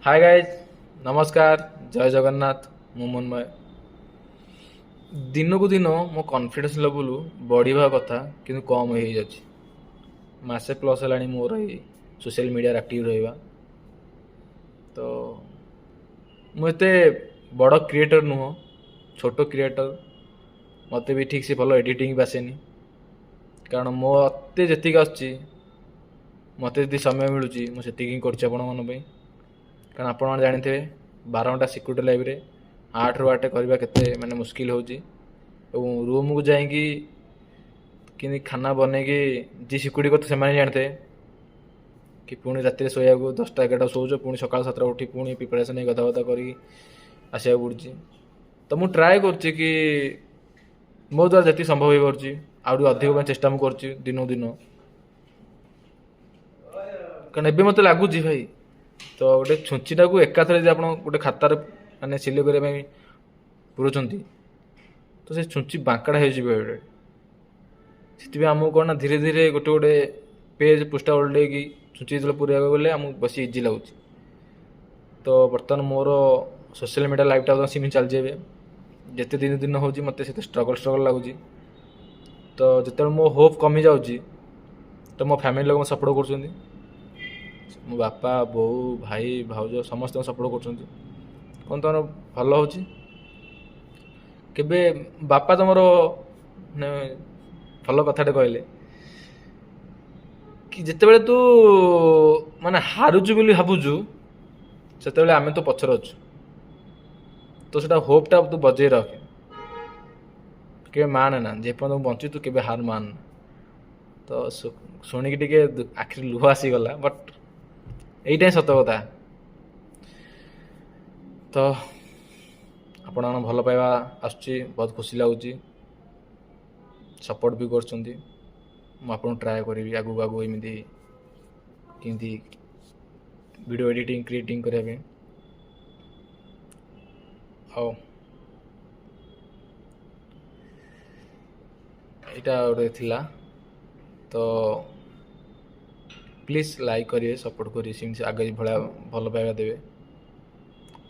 Hi guys, नमस्कार, जय जगन्नाथ। मु मनमय। दिनकू दिन मो कॉन्फिडेंस लेवल बढ़िया कथा किंतु कम हो जाଉଛି। मासे प्लस है मोर सोशल मीडिया एक्टिव रहा। तो मुझे बड़ क्रिएटर नुह, छोट क्रिएटर। मत भी ठीक से भल एडिटिंग भी आसेनी, कारण मत जी आसुच्ची मत जी समय मिलूँ मुझे कर कारण आपण मैंने जानते 12 घंटा सिक्यूरिटी लाइफ रे 8 ରୁ 8 करवा केते माने मुश्किल होची। रूम को जाइकी कि खाना बनैकी जी सिक्यूरिटी करते से जानते कि पुणी राति शोया 10टा 11टा शोच, पुणी सकाल 7टा उठी पुणी प्रिपरेसन गधाबधा कर आसवा पड़ी। तो मुझे ट्राए कि मो द्वारा जी संभव हो पार्टी आउ अधिक चेष्टा मुझे दिन दिन, कारण एवं मत लगुच भाई। तो गोटे छुंचीटा को एकाथरे आप गोटे खातार माने सिले करने पुरोचंती तो से छुंची बांकड़ा हो आमको कौन ना धीरे धीरे गोटे गोटे पेज पृष्ठा उल्टे छुंची जो पूरा गले आमको बस इजी लगुच। तो बर्तमान मोर सोशल मीडिया लाइफटा सीमित चलती है। जिते दिन दिन हो मत से स्ट्रगल लगुच। तो जिते मो होप कमी जाऊँगी तो मो फैमिली लोग सपोर्ट कर मो बापा बो भाई भाउज समस्त सपोर्ट कर कौन तुम भल हो। केबे बापा तुमर भल कथाटे कहले कि जिते तू माने हारुचु बोली भावुचु से आम तो पछर अच्छु, तो सेटा होपटा तू बजे रखे। के मान ना जेपर्यंत बंची तू केबे हार मान। तो शुणिकी टे आखिर लुह आसीगला, बट यहीटा सत कथा। तो आपण भल पाइबा आसुच्ची, बहुत खुशी लगुच, सपोर्ट भी कर ट्राए करी आगू आगू एमती कि वीडियो एडिटिंग क्रिएटिंग करने। हाँ, यहाँ गोटे थिला। तो प्लीज लाइक करिए, सपोर्ट करिए, आगे भाया भल पाइबा देवे।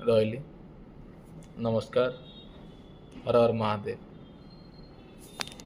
रही नमस्कार। हर हर महादेव।